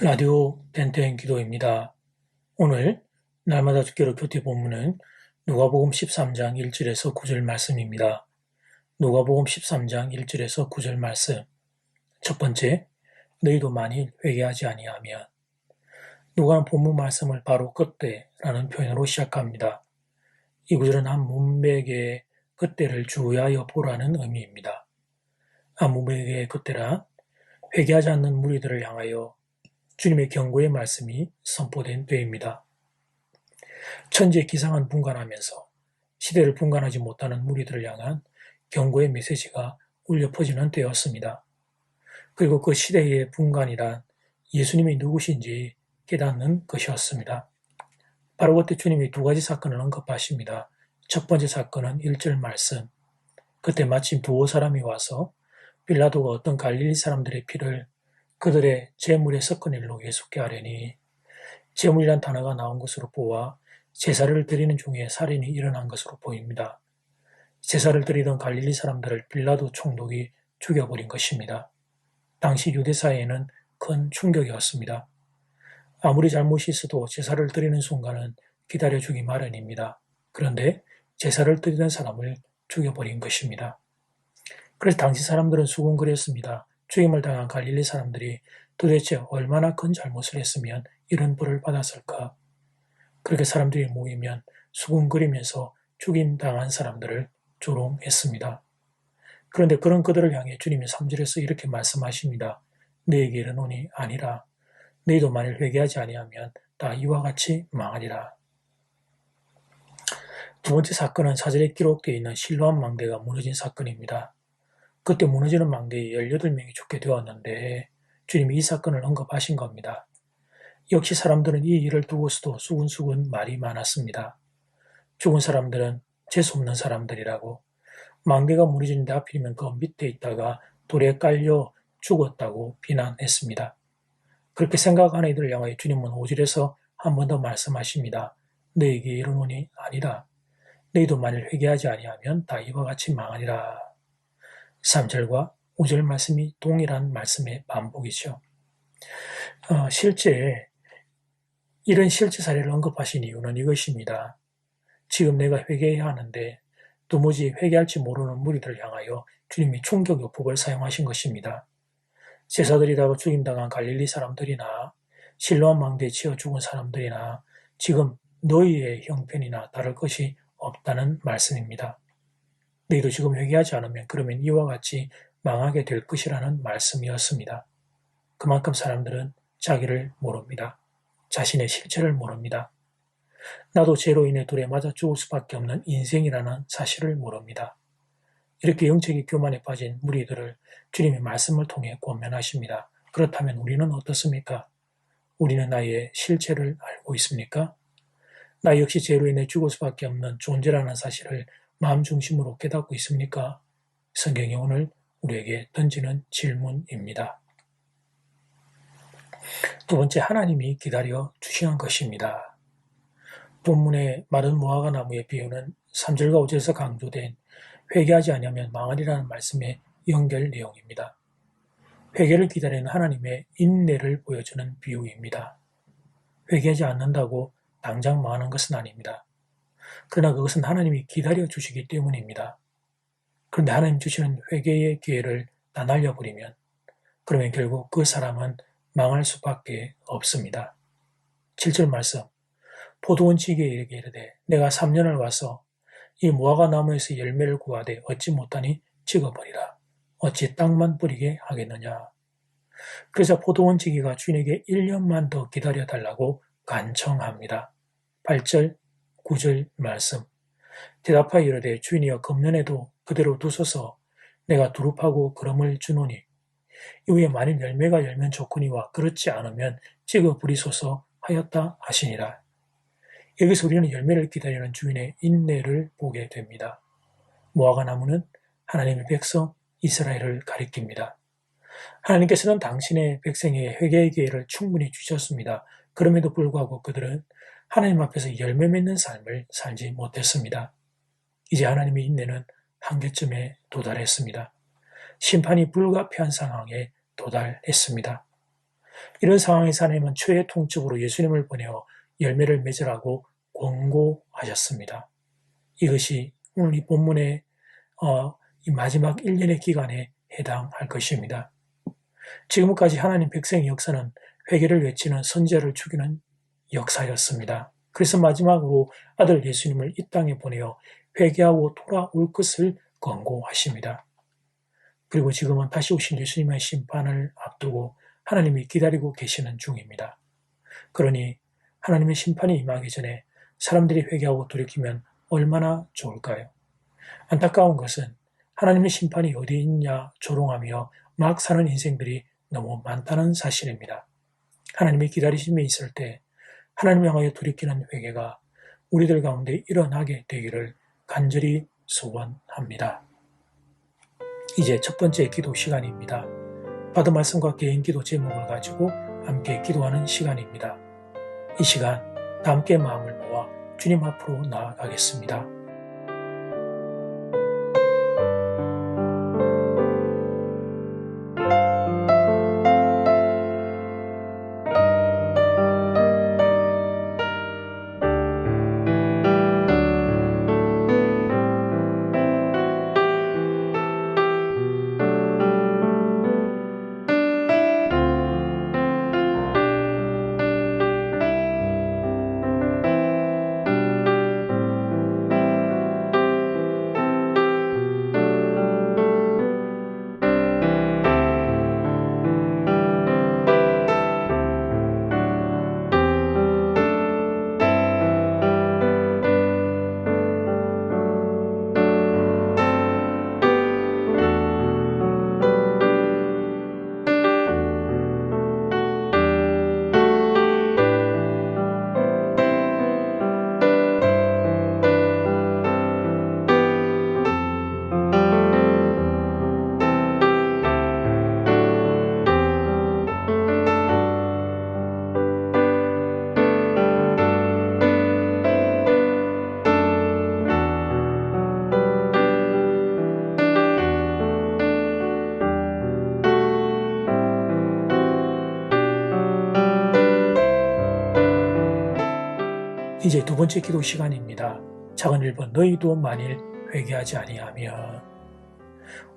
라디오 벤텐 기도입니다. 오늘 날마다 듣기로 교태 본문은 누가복음 13장 1절에서 9절 말씀입니다. 누가복음 13장 1절에서 9절 말씀. 첫 번째, 너희도 만일 회개하지 아니하면. 누가는 본문 말씀을 바로 그때라는 표현으로 시작합니다. 이 구절은 한 문맥의 그때를 주의하여 보라는 의미입니다. 한 문맥의 그때란 회개하지 않는 무리들을 향하여 주님의 경고의 말씀이 선포된 때입니다. 천지의 기상은 분간하면서 시대를 분간하지 못하는 무리들을 향한 경고의 메시지가 울려 퍼지는 때였습니다. 그리고 그 시대의 분간이란 예수님이 누구신지 깨닫는 것이었습니다. 바로 그때 주님이 두 가지 사건을 언급하십니다. 첫 번째 사건은 1절 말씀. 그때 마침 두 사람이 와서 빌라도가 어떤 갈릴리 사람들의 피를 그들의 제물에 섞은 일로 예수께 하려니, 제물이란 단어가 나온 것으로 보아 제사를 드리는 중에 살인이 일어난 것으로 보입니다. 제사를 드리던 갈릴리 사람들을 빌라도 총독이 죽여버린 것입니다. 당시 유대 사회에는 큰 충격이었습니다. 아무리 잘못이 있어도 제사를 드리는 순간은 기다려주기 마련입니다. 그런데 제사를 드리던 사람을 죽여버린 것입니다. 그래서 당시 사람들은 수군거렸습니다. 죽임을 당한 갈릴리 사람들이 도대체 얼마나 큰 잘못을 했으면 이런 벌을 받았을까? 그렇게 사람들이 모이면 수군거리면서 죽임당한 사람들을 조롱했습니다. 그런데 그런 그들을 향해 주님이 3절에서 이렇게 말씀하십니다. 너에게 이르노니 아니라 너희도 만일 회개하지 아니하면 다 이와 같이 망하리라. 두 번째 사건은 4절에 기록되어 있는 실로암 망대가 무너진 사건입니다. 그때 무너지는 망대에 18명이 죽게 되었는데 주님이 이 사건을 언급하신 겁니다. 역시 사람들은 이 일을 두고서도 수군수군 말이 많았습니다. 죽은 사람들은 재수없는 사람들이라고, 망대가 무너지는데 하필이면 그 밑에 있다가 돌에 깔려 죽었다고 비난했습니다. 그렇게 생각하는 이들을 향하여 주님은 5절에서 한 번 더 말씀하십니다. 너에게 이르노니 아니라 너희도 만일 회개하지 아니하면 다 이와 같이 망하리라. 3절과 5절 말씀이 동일한 말씀의 반복이죠. 실제 이런 실제 사례를 언급하신 이유는 이것입니다. 지금 내가 회개해야 하는데 도무지 회개할지 모르는 무리들을 향하여 주님이 충격요법을 사용하신 것입니다. 제사드리다가 죽임당한 갈릴리 사람들이나 실로암 망대에 치여 죽은 사람들이나 지금 너희의 형편이나 다를 것이 없다는 말씀입니다. 너희도 지금 회개하지 않으면 그러면 이와 같이 망하게 될 것이라는 말씀이었습니다. 그만큼 사람들은 자기를 모릅니다. 자신의 실체를 모릅니다. 나도 죄로 인해 돌에 맞아 죽을 수밖에 없는 인생이라는 사실을 모릅니다. 이렇게 영적인 교만에 빠진 무리들을 주님의 말씀을 통해 권면하십니다. 그렇다면 우리는 어떻습니까? 우리는 나의 실체를 알고 있습니까? 나 역시 죄로 인해 죽을 수밖에 없는 존재라는 사실을 마음 중심으로 깨닫고 있습니까? 성경이 오늘 우리에게 던지는 질문입니다. 두 번째, 하나님이 기다려 주시는 것입니다. 본문의 마른 무화과 나무의 비유는 3절과 5절에서 강조된 회개하지 아니하면 망하리라는 말씀의 연결 내용입니다. 회개를 기다리는 하나님의 인내를 보여주는 비유입니다. 회개하지 않는다고 당장 망하는 것은 아닙니다. 그러나 그것은 하나님이 기다려 주시기 때문입니다. 그런데 하나님 주시는 회개의 기회를 다 날려버리면 그러면 결국 그 사람은 망할 수밖에 없습니다. 7절 말씀. 포도원 지기에게 이르되 내가 3년을 와서 이 무화과 나무에서 열매를 구하되 얻지 못하니 찍어버리라. 어찌 땅만 뿌리게 하겠느냐. 그래서 포도원 지기가 주인에게 1년만 더 기다려달라고 간청합니다. 8절, 9절 말씀. 대답하여 이르되 주인이여 금년에도 그대로 두소서 내가 두릅하고 그름을 주노니 이후에 만일 열매가 열면 좋거니와 그렇지 않으면 찍어 버리소서 하였다 하시니라. 여기서 우리는 열매를 기다리는 주인의 인내를 보게 됩니다. 무화과 나무는 하나님의 백성 이스라엘을 가리킵니다. 하나님께서는 당신의 백성에게 회개의 기회를 충분히 주셨습니다. 그럼에도 불구하고 그들은 하나님 앞에서 열매 맺는 삶을 살지 못했습니다. 이제 하나님의 인내는 한계점에 도달했습니다. 심판이 불가피한 상황에 도달했습니다. 이런 상황에서 하나님은 최후의 통첩으로 예수님을 보내어 열매를 맺으라고 권고하셨습니다. 이것이 오늘 이 본문의 이 마지막 1년의 기간에 해당할 것입니다. 지금까지 하나님 백성의 역사는 회개를 외치는 선지자를 죽이는 역사였습니다. 그래서 마지막으로 아들 예수님을 이 땅에 보내어 회개하고 돌아올 것을 권고하십니다. 그리고 지금은 다시 오신 예수님의 심판을 앞두고 하나님이 기다리고 계시는 중입니다. 그러니 하나님의 심판이 임하기 전에 사람들이 회개하고 돌이키면 얼마나 좋을까요? 안타까운 것은 하나님의 심판이 어디 있냐 조롱하며 막 사는 인생들이 너무 많다는 사실입니다. 하나님이 기다리심에 있을 때 하나님 향하여 돌이키는 회개가 우리들 가운데 일어나게 되기를 간절히 소원합니다. 이제 첫 번째 기도 시간입니다. 받은 말씀과 개인 기도 제목을 가지고 함께 기도하는 시간입니다. 이 시간 다 함께 마음을 모아 주님 앞으로 나아가겠습니다. 이제 두 번째 기도 시간입니다. 작은 1번 너희도 만일 회개하지 아니하면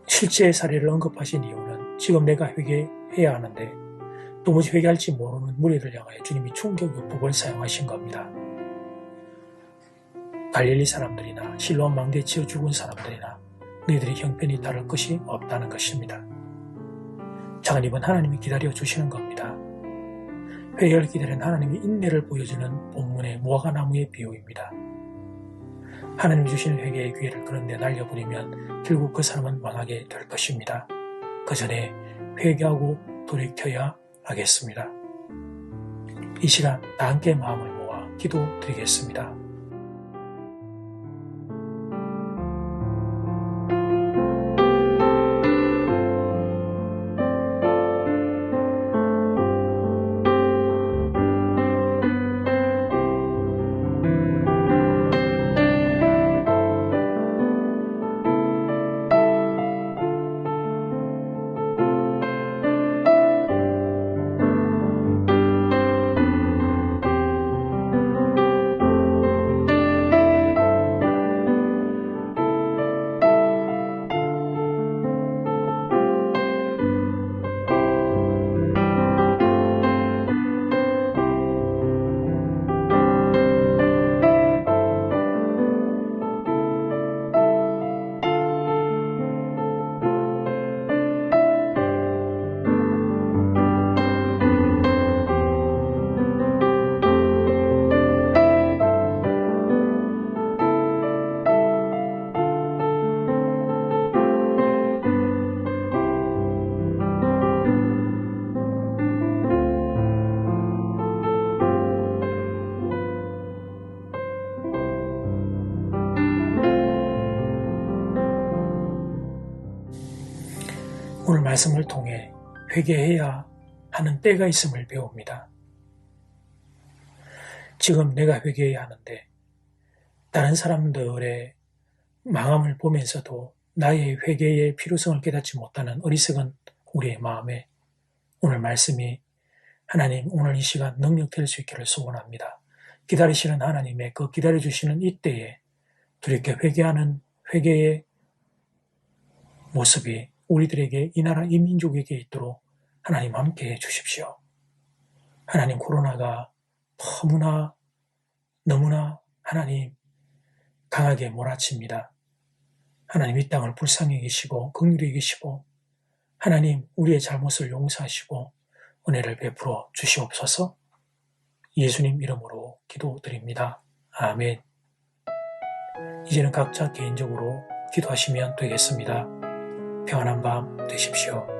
실제 사례를 언급하신 이유는 지금 내가 회개해야 하는데 도무지 회개할지 모르는 무리를 향하여 주님이 충격요법을 사용하신 겁니다. 갈릴리 사람들이나 실로암 망대에 치여 죽은 사람들이나 너희들이 형편이 다를 것이 없다는 것입니다. 작은 2번 하나님이 기다려 주시는 겁니다. 회개를 기다린 하나님이 인내를 보여주는 본문의 무화과나무의 비유입니다. 하나님 주시는 회개의 기회를 그런데 날려버리면 결국 그 사람은 망하게 될 것입니다. 그 전에 회개하고 돌이켜야 하겠습니다. 이 시간 다 함께 마음을 모아 기도드리겠습니다. 오늘 말씀을 통해 회개해야 하는 때가 있음을 배웁니다. 지금 내가 회개해야 하는데 다른 사람들의 망함을 보면서도 나의 회개의 필요성을 깨닫지 못하는 어리석은 우리의 마음에 오늘 말씀이 하나님, 오늘 이 시간 능력될 수 있기를 소원합니다. 기다리시는 하나님의 그 기다려주시는 이때에 두렵게 회개하는 회개의 모습이 우리들에게, 이 나라 이 민족에게 있도록 하나님 함께해 주십시오. 하나님, 코로나가 너무나 하나님 강하게 몰아칩니다. 하나님, 이 땅을 불쌍히 계시고 긍휼히 계시고 하나님, 우리의 잘못을 용서하시고 은혜를 베풀어 주시옵소서. 예수님 이름으로 기도드립니다. 아멘. 이제는 각자 개인적으로 기도하시면 되겠습니다. 평안한 밤 되십시오.